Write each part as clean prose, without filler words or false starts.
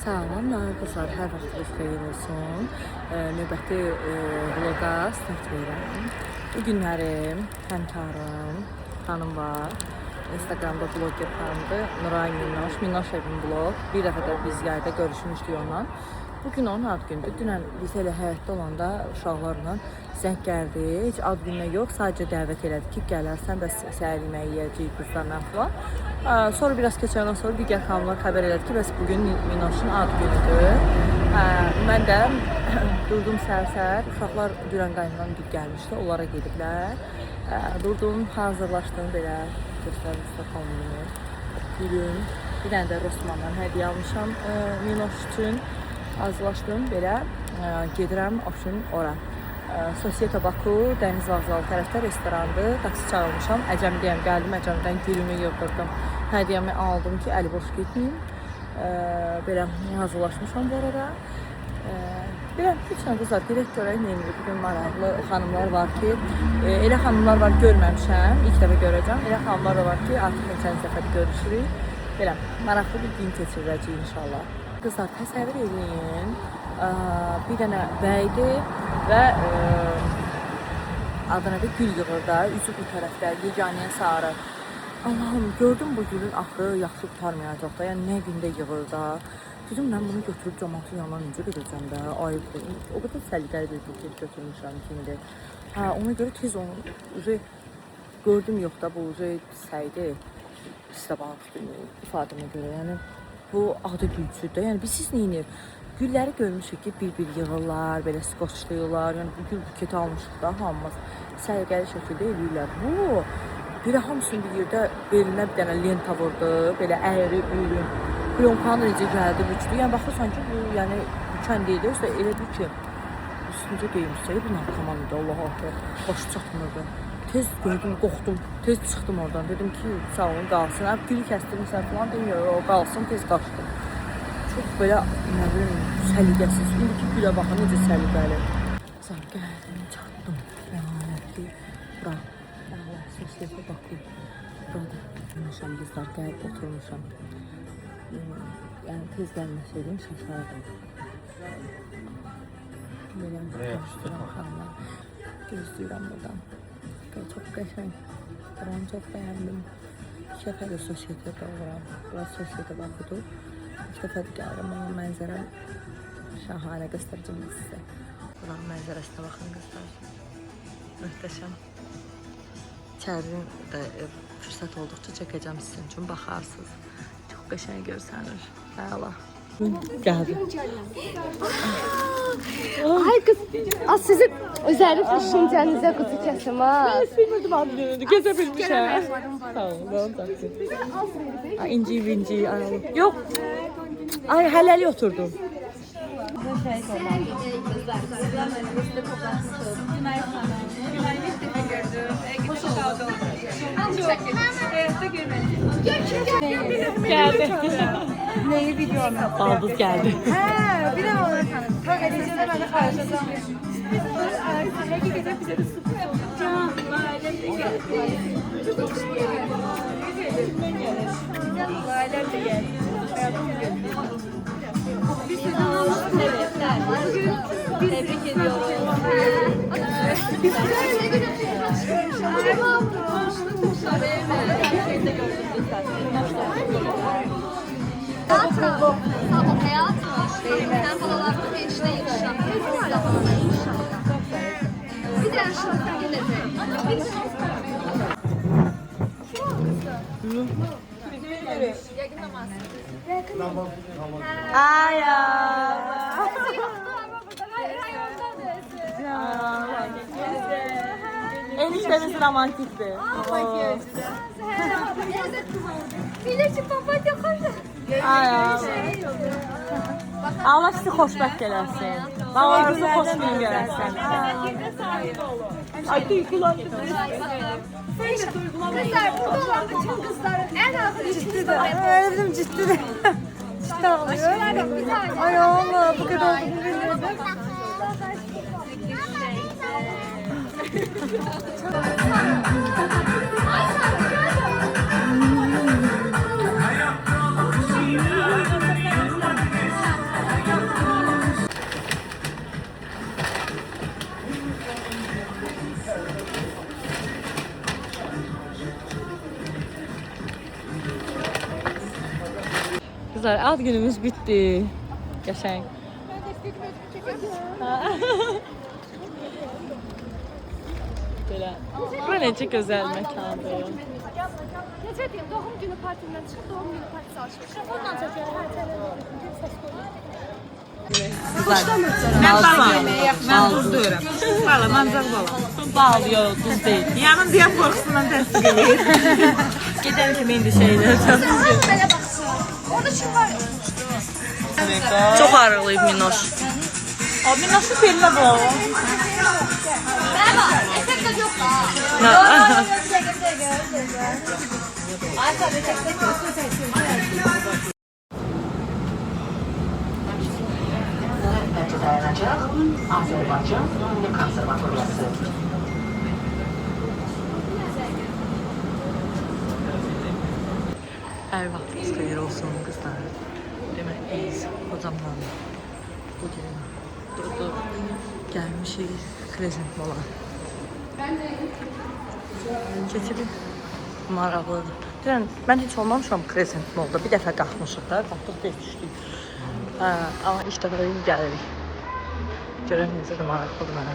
Salamlar qızlar, hər vaxtınız xeyir olsun. Növbəti vloqa start verirəm. Bu günlərim həmkarım, xanım var. Instagramda bloger xanımdır. Nuray Minnoş, Minnoş evin blog. Bir dəfə də biz yayda görüşmüşdük onunla. Bugün onun ad gündür. Dünən biz elə həyətdə olanda uşaqlarla zəng gəldi. Heç ad gününə yox, sadəcə dəvət elədi ki, gələrsən də səhər yeməyi yeyəcəyik qızlarla falan. Sonra biraz keçəndən sonra digər xanımlar xəbər elədi ki, bəs bugün Minnoşun ad günüdür. Mən də durdum səhər-səhər, uşaqlar Düran qaynından gəlmişdi, onlara gediblər. Durdum, hazırlaşdım belə, göstərim sizə kombinimi. Gülüm, bir dənə də Rosmandan hədiyyə almışam Minnoş üçün. Hazırlaşdım belə, gedirəm ora. Sosieta Baku, Dəniz Vağzalı tərəfdə restorandır, taksi çağırmışam. Əcəmdəyəm, gəldim Əcəmdən gülümü yığdırdım. Hədiyyəmi aldım ki, əli boş getməyim. Belə hazırlaşmışam bu arada. Belə, heç nə qızlar, direkt görək neyini. Bugün maraqlı xanımlar var ki, elə xanımlar var görməmişəm, ilk dəfə görəcəm. Elə xanımlar da var ki, artıq neçən dəfə görüşürük. Belə, maraqlı bir gün keçirəcəyik inşallah. Qızlar, təsəvvür edin, bir dənə bəydir və adına da gül yığır da, üzü bu tərəfdə, yeganəyə sarı. Allahım, gördüm bu gülün axı yaxşı tutarmayacaq da, yəni nə gündə yığır da. Dedim, mən bunu götürüb cəmatın yanına necə gedəcəm də, ayıbdır. O qədər səliqəli bir buket götürmüşəm kimidir. Ona görə tez onu gördüm, yox da bu səydi. Sizə baxıb ifadəmə görə, yəni bu adı gülçüdür. Yəni biz siz neyinir? Gülləri görmüşük ki, bir-bir yığırlar, belə skoçlayırlar. Yəni bu gül buketi almışıq da hamımız səliqəli şəkildə eləyirlər. Bu biri hamısını bir yerdə belinə bir dənə lenta vurdu, belə əyri ürün. Plyonkanı necə gəldi, bükdü. Yəni baxırsan ki, bu yəni bükən deyil, özdə elədir ki, üstüncə geymişsə, bir narkoman idi, Allah-Allah, başı çatmırdı. Tez gördüm, qorxdum, tez çıxdım oradan. Dedim ki, sağ olun, qalsın. Gülü kəstirmişsən falan demiyor, o qalsın, tez qaçdım. Çox belə, nə bilim, səliqəsiz. İndiki gülə baxın, necə səliqəli. Sonra gəldim, çatdım. Rəhmanətli. Bura, Allah, Sosieta Baku. Burada oturmuşam, qızlar, gəlib oturmuşam. Yəni, tez gəlməsəydim, şaşardım. Belə, gözləyirəm xanımlar. Gözləyirəm buradan. Çok qəşəng. Buranı çok beğendim. İki dəfə də Sosieta'da oluram. Burası Sosieta Baku'dur. İki dəfə də gəlirəm. Onun mənzərəm şahane göstərəcəm sizə. Buranın mənzərəsinə baxın qızlar. Möhtəşəm. İçərini də fürsət olduqca çəkəcəm sizin üçün. Baxarsınız. Çox qəşəng görsənir. Əla. Geldi. Ay kız, az sizin özellik düşüncenize kutacağım ha. Ben silmedim abi dönüyordu. Gezebilmişim. Sağ olun. Ben taktım. Ay inci vinci. Yok. Ay helali oturdum. Geldi. Neyi biliyorum? Baldız geldi. He, bir de onu efendim. Tabii neticede ben de paylaşacağım. Belki gidip bize de sürpriz olacak. Aileler de geldi. Biz sizin anlamda sebepler. Bugün tebrik ediyoruz. O hayatmış. Tempo olarak da gençliğe yakışan bir zamana yakışan. Bir de yaşlılıkta gelecek. Ay ya. Eniştemiz romantikti. Birleşik papatya koydu. Ay ya. Allah sizi xoşbəxt eləsin. Bağlarınızı xoş gün görəsin. Ay duygulandım. Kızlar burada olan bütün kızların en ağır ciddidir. Evet, ciddi. Ciddi ağlıyor. Ay Allah, bu kadar olduğunu bilmiyordum. Kızlar ad günümüz bitti. Yaşayın. Böyle. Bura necə gözəl məkandır. Necə deyim, doğum günü partimdən çıxıb doğum günü partisi açmışam. Ondan Mən duzduyuram. Bala, mancaq bala. Bal yox, duz deyil. Yanın diyab qorxusundan təsdiq edir. Gedən kimi indi şeylər. belə baxsın. Orada kim var? Çox ağırlıyıb Minoş. Abi nasıl filmə bu? Mənə bax, effekt yox da. dayanacak Azerbaycan Milli Konservaturyası. Hər vaxtınız xeyir olsun qızlar. Demək biz hocamla bugün durduq, gəlmişik Crescent Mall-a. Keçirik, maraqlıdır. Deyən, mən heç olmamışam Crescent Mall-da, bir dəfə qalxmışıq da, qalxdıq deyə düşdük. Amma ilk dəfə də gəlirik. Görək necə də maraqlıdır mənə.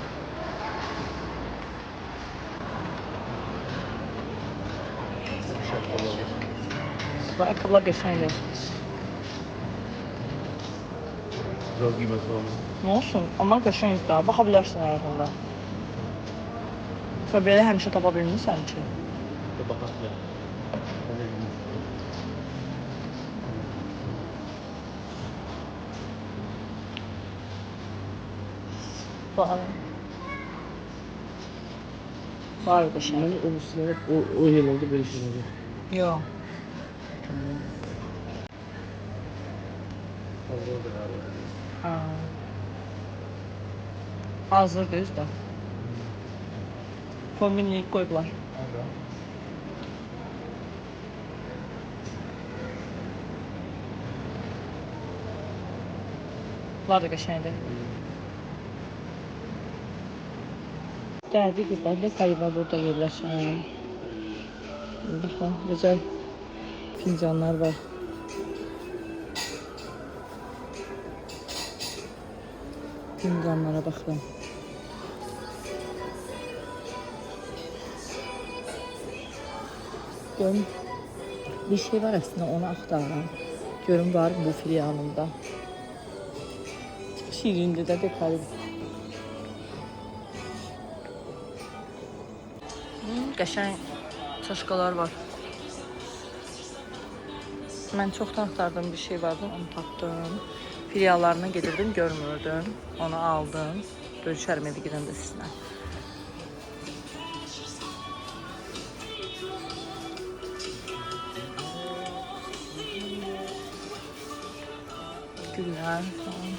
Bu ayakkabılar geçerli. Zor giymesi olmuş. Ne olsun? Onlar geçen daha. Bakabilirsin ayakında. Böyle həmişə tapa bilmirsən ki. Bakalım ya. Var. Var geçen. Yani o sene o yıl oldu böyle şey oldu. Yok. Fazla oldu galiba. Hazır düz de. Kombinleyip koydular. Var da geçenli. Değerli güzel de kayba burada yerleşen. Bakın güzel fincanlar var. Fincanlara bakın. Görün, bir şey var aslında onu aktaran. Görün var bu filialında. Şirindir de dekarı. Qəşəng çaşkalar var. Mən çoxdan axtardığım bir şey vardı, onu tapdım. Filiallarına gedirdim, görmürdüm. Onu aldım. Görüşərəm evə gedəndə sizinlə. Güller falan.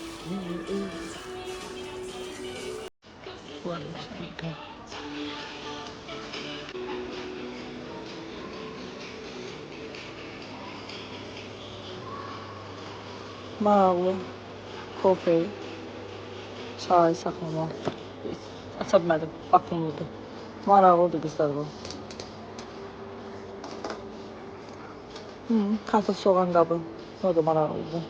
Varmış. Maraqlı, kofe, çay, saxlama. Aça bilmədim, baxımlıdır. Maraqlıdır qızlar bu. Kartoful soğan qabı, o da maraqlıdır.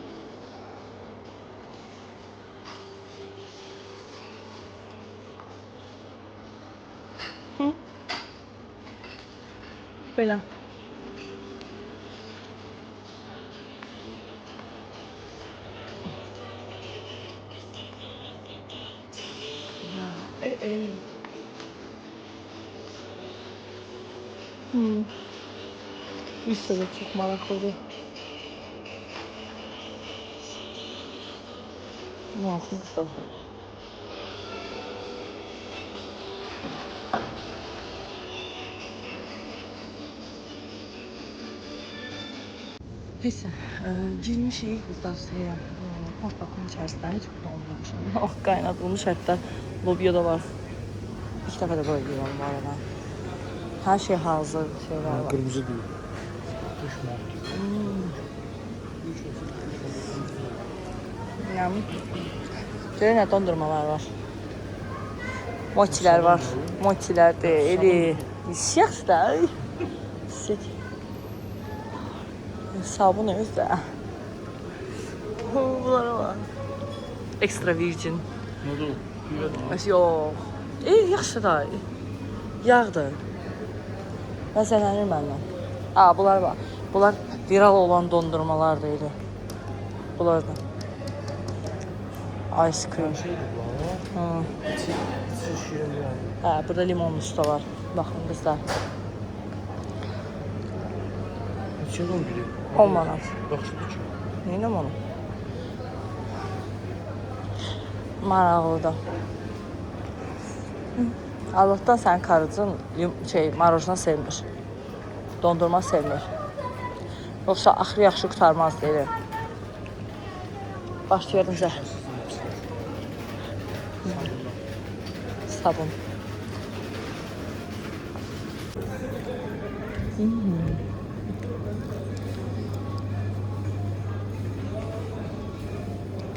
Belə. Üstə də çox maraqlıdır. Maraqlıdır. Neyse, girmişik qızlar şeyə, portbakın içərisinə, heç burada olmamışam. Oh, qaynadılmış hətta lobiyada var. İlk dəfə də böyle yiyorum bu arada. Her şey hazır şeyler var. Kırmızı değil. Yani, görün nə dondurmalar var. Mochiler var. Mochiler de, eli. Yaxşı da. Sabun özdə. Bunlara var. Extra virgin. Ne oldu? Yox. Yaxşı da. Yağdır. Məsələnir məndən. Bunlar var. Bunlar viral olan dondurmalar deyil. Bunlar da. Ice cream. Burada limonlusu da var. Baxın qızlar. Neçə oldu biri? 10 manat. Baxışdı ki. Neynəm onu? Maraqlıdır. Allahdan sənin karıcın marojna sevmir. Dondurma sevmir. Yoxsa axırı yaxşı qurtarmaz deyil. Başlayalım zəhər. Sabun.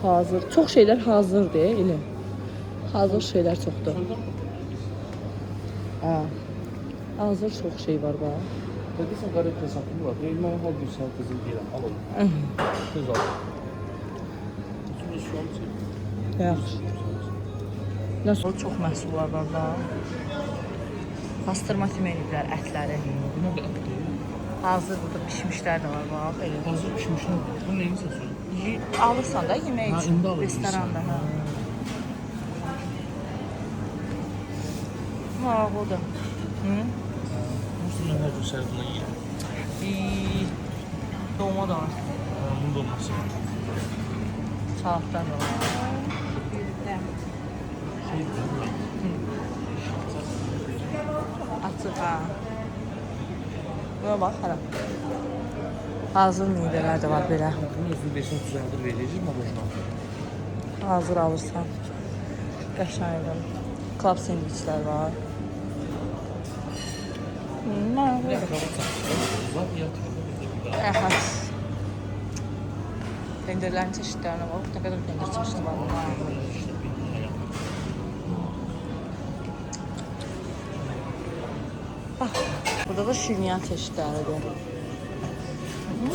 Hazır. Çox şeylər hazırdır, elə. Hazır şeylər çoxdur. Hazır çox şey var bax. Dediysən qarı hesabım var. Deyil, mən hər gün sən qızım deyirəm. Al onu. Söz al. Yaxşı. Nasıl çox məhsullar var da. Pastırma kimi eləyiblər ətləri. Buna da ət deyil. Hazır burada pişmişlər də var bax. Elə. Hazır pişmişlər. Bu neyin səsi? Alırsan da yemək üçün indi alırsan. restoranda. Maraqlıdır. Nasıl mən hər gün səhər bunu yiyəm? Doğma da var. Bunun da olması. Saatlar da var. Açıq ha. Buna bax hələ. Hazır meyvələr də var belə. Bunun özünü 500 düzəldir verəcək marojna. Hazır alırsan. Qəşəngdir. Club sandviçlər var. Əhəs. Pendirlərin çeşidlərinə var. Ne kadar pendir çeşidi var. Bak, burada da şirniyan çeşidləridir. Bu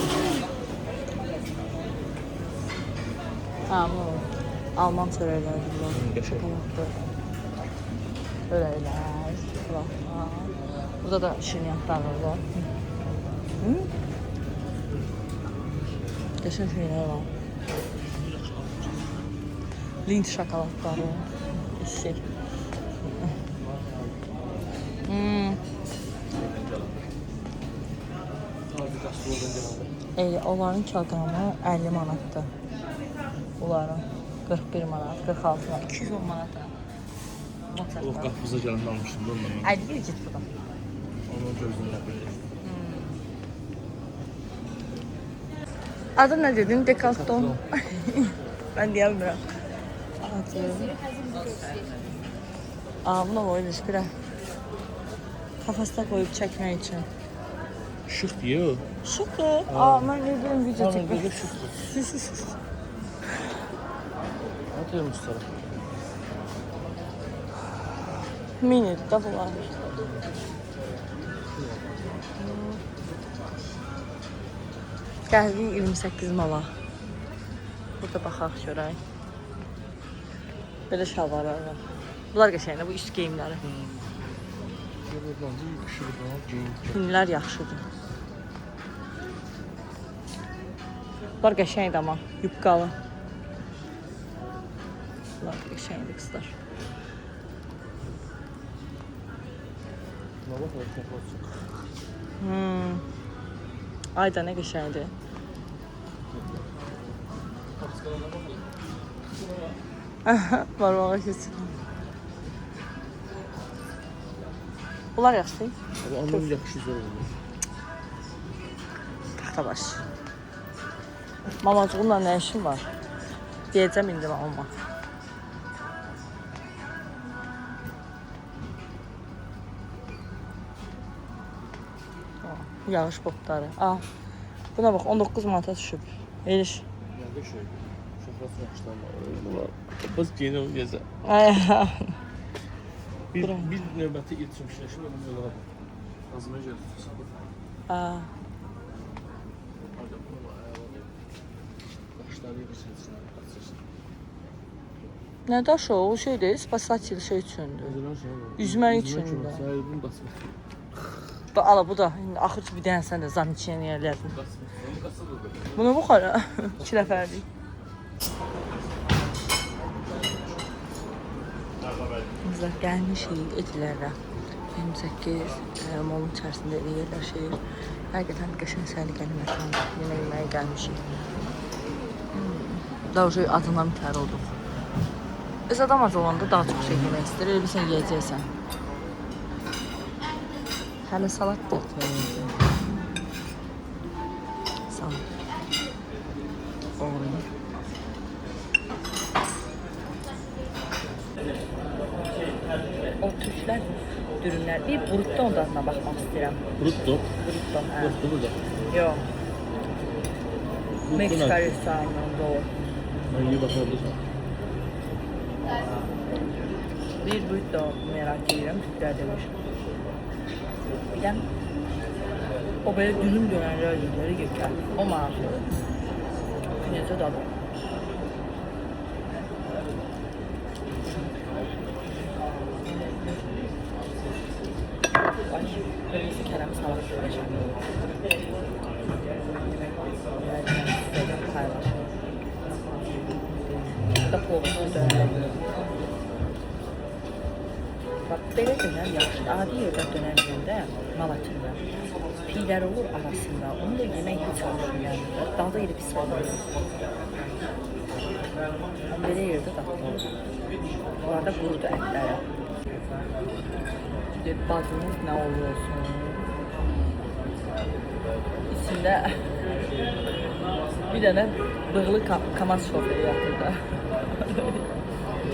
Alman çörəkləri bunlar. Şokoladlı. Örəklər. Burada da şirniyyatlar var. Qəşəng şeylər var. Lind şokoladları. İşir. Onların kiloqramı 50 manatdır. Bunların 41 manat, 46 manat, 210 manata. O qapımıza gələndə almışdım da ondan. 50 git buradan. Onun gözündə belə. Adı ne dedin? Decathlon. Ben diyemiyorum. Adı. Buna koymuş bir kafasına koyup çekmek için. Şık diye o. Şıkır. Ben ne bileyim video Tamam, çekmek. böyle şık. Atıyorum ustara. Mini de var. Gəldik 28 mala. Burada baxaq görək. Belə şalvarlar var. Bunlar qəşəngdir, bu üst geyimləri. Pinlər yaxşıdır. Bunlar qəşəngdir amma, yubqalı. Bunlar qəşəngdir qızlar. Ay da nə qəşəngdir. Barmağa keçsin. Bunlar yaxşı deyil. Onun yaxşı zor olur. Taxtabaş. Mamacığımla nə işim var? Deyəcəm indi mamama. Yağış botları. Buna bax 19 manata düşüb. Eliş. Nerede şöyle? Şofrası yaxşılar. Biz yeni o geze. Bir növbəti iletişimləşir onun yola bax. Azmaya gəldi. Nə daşı o şeydir, spasatil şey üçündür. Üzmək üçündür. Sahibin basma. Ala bu da axır ki bir dənə sən də zam içən yerlərdin. Buna bu xara 2 nəfərlik. Bizlər gəlmişik Etilərə. 28 molun içərisində yerləşir. Həqiqətən qəşəng səliqəli məkandır. Yeməyə gəlmişik. Daha şey adından bitər olduq. Biz adam az olanda daha çox şey yemək istəyir. Elə bilsən yeyəcəksən. Hələ salat da etməliydim. Salat. Oğlum. O türklər dürümlər. Bir brutton dadına baxmaq istəyirəm. Brutto. Brutton, hə. Brutto burada. Yox. Meksika restoranında o. Hangi bakabilirsin? Bir brutto merak edirəm, türklər demiş. Bir də o belə dürüm dönərlər yedləri gökər. O maraqlı. Necə dadı? Ay, kırmızı kərəm salat görəcəm. Sizdən paylaşım. Bu da plovlu dönər. Bax, belə dönər yaxşı. Adi yerdə dönər yiyəndə, Malatya'da piylər olur arasında. Onu da yemək heç olmuşum yəni. Dadı elə pis olur. Belə yerdə dadlı olur. Onlarda qurudu ətləri. Bazınız nə olur olsun. İçində bir dənə bığlı kamaz şoförü yatır da.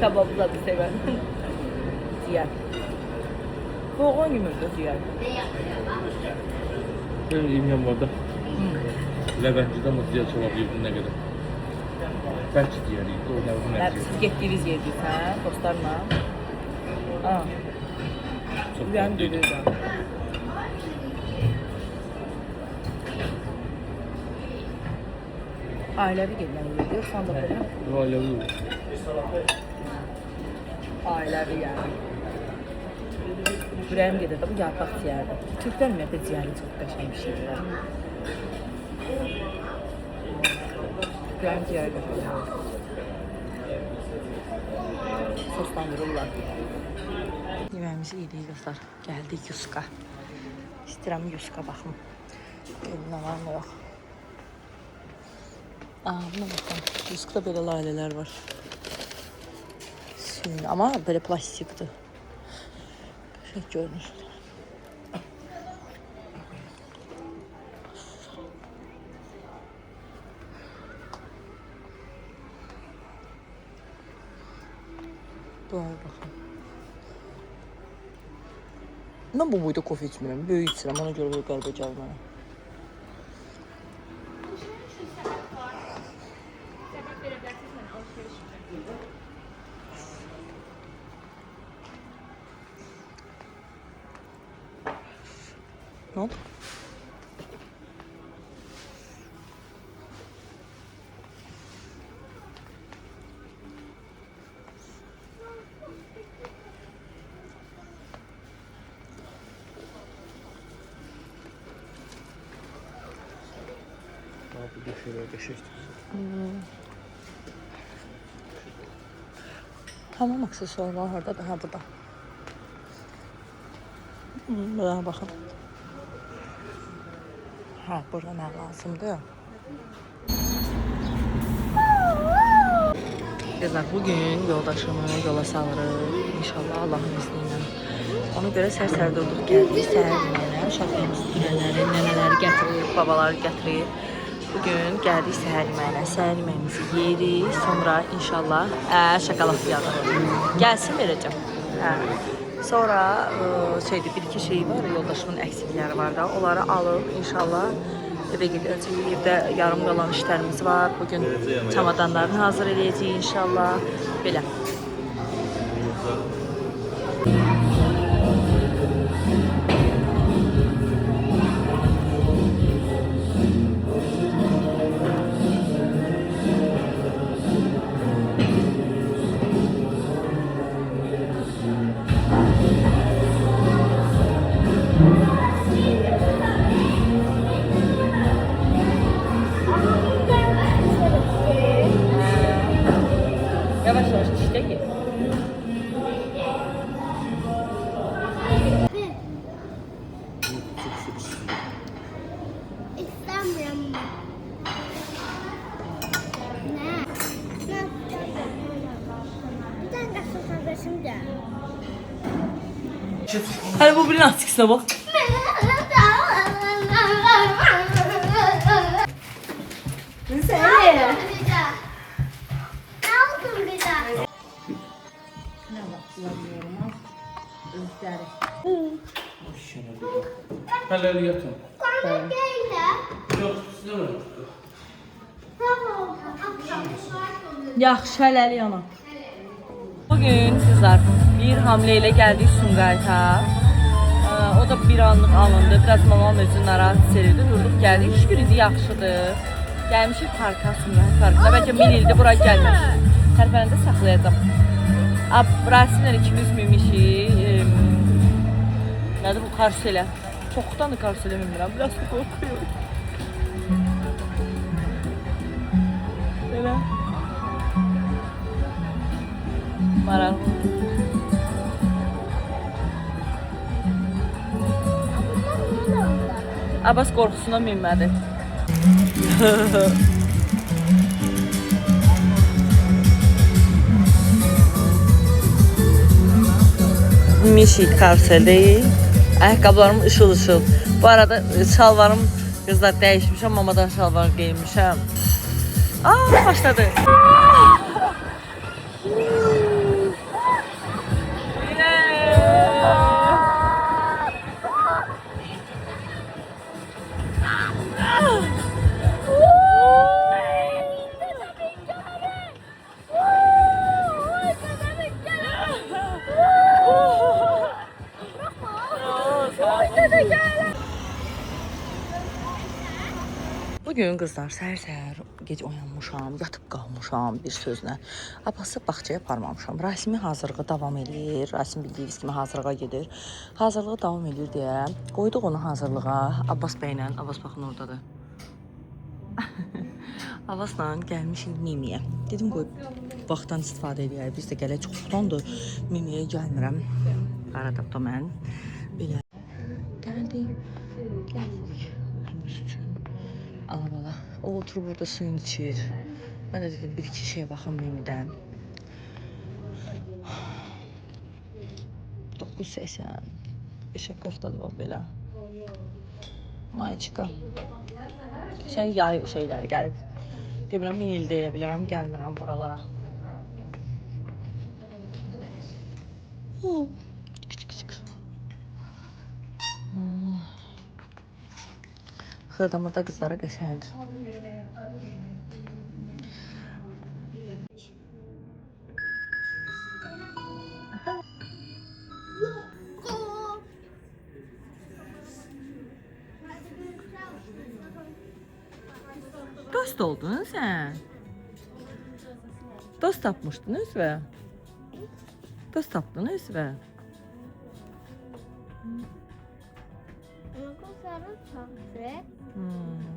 Kebabı da sevən. Ciyər. Boğan yumurta ciyər. Benim imkan var da. Levent'de mutluya çabuk yedin ne kadar. Belki diğeriydi. O da bunun Siz getdiyiniz yerdik, hə? Dostlarla. Aa. çok Uyan mutluydu. görürəm. Ailəvi gedilən yerdir, yoxsa da belə? Bu alevi olur. Ailəvi yəni. Ürəyim gedirdi, bu yarpaq ciyərdir. Türklər ümumiyyətlə ciyəri çox qəşəng bir şeydirlər. Ürəyim ciyəri qəşəng. Soslandırırlar. Yeməyimizi yedik dostlar. Gəldik Yuska. İstəyirəm Yuska baxım. Elinə var mı yox. Aa, buna baxın. Yuskada belə laylələr var. Suyun, amma belə plastikdir. Qəşəng görünür. Buraya baxın. Mən bu boyda kofe içmirəm, böyük içirəm, ona görə belə qəribə gəlir mənə. Ne oldu? Bu şöyle geçişti. Tamam, aksesuarlar harada da, ha burada. Buraya baxın. Ha, burada nə lazımdır? Qızlar, bugün yoldaşımı yola salırıq. İnşallah Allahın izniyle. Ona görə sər-sərdə olduq, gəldik səhər yeməyə. Uşaqlarımız dünələri, nənələri gətirir, babaları gətirir. Bugün gəldik səhər yeməyinə. Səhər yeməyimizi yeyirik. Sonra inşallah şokolad yadırıq. Gəlsin verəcəm. Sonra bir-iki şey var, yoldaşımın əksikləri var da. Onları alıb inşallah evə gedəcəyik. Evdə yarım qalan işlərimiz var. Bugün çamadanlarını hazır edəcəyik inşallah. Belə. Yavaş-yavaş dişlə ye. İstemiyorum. Ne? Bir tane kasım kardeşim de. Hadi bu birinin askısına bak. Ne aldın bir daha? Hələ yatın. Bana değil de. Yox, istəmirəm. Tamam. Akşam. Yaxşı, hələlik ana. Bugün kızlar bir hamle ile geldik Sumqayıta. O da bir anlık alındı. Biraz mamam özünü narahat hissedirdi. Durduk geldik. Şükür idi yaxşıdır. Gelmişik parka, Sumqayıt parkına. Bəlkə 1000 ildir bura gəlməmişik. Tərpənəndə saxlayacağım. Rasimlə ikimiz minmişik. Nədir bu karselə? Çoxdan da karselə minmirəm. Biraz da qorxuyorum. Belə. Maraqlı. Abbas qorxusuna minmədi. Mişik karseldeyik. Ayaqqabılarım ışıl-ışıl. Bu arada şalvarım qızlar dəyişmişəm. Mamadan şalvar geyinmişəm. Başladı. Bugün kızlar səhər-səhər gec oyanmışam, yatıb qalmışam bir sözlə. Abbası bağçaya aparmamışam. Rasimi hazırlığı davam edir. Rasim bildiyiniz kimi hazırlığa gedir. Hazırlığı davam edir deyə qoyduq onu hazırlığa. Abbas bəylə, Abbas baxın oradadır. Abbasla gəlmişik Mimiyə. Dedim qoy vaxtdan istifadə edək. Biz də gələk çoxdandır Mimiyə gəlmirəm. Qaradabda mən belə gəldik. Alabala. O oturub burada suyunu içir. Mən də dedim bir-iki şeye baxım Mimidən. 9.80. Eşək köftədir o belə. Mayçika. Yay şeyləri gəlib. Demirəm 1000 il deyə bilirəm, gəlmirəm buralara. Xırdamada qızlara qəşəngdir. Dost oldun sen. Dost tapmışdınız ve dost tapdınız ve Ama kızların çok Hmm.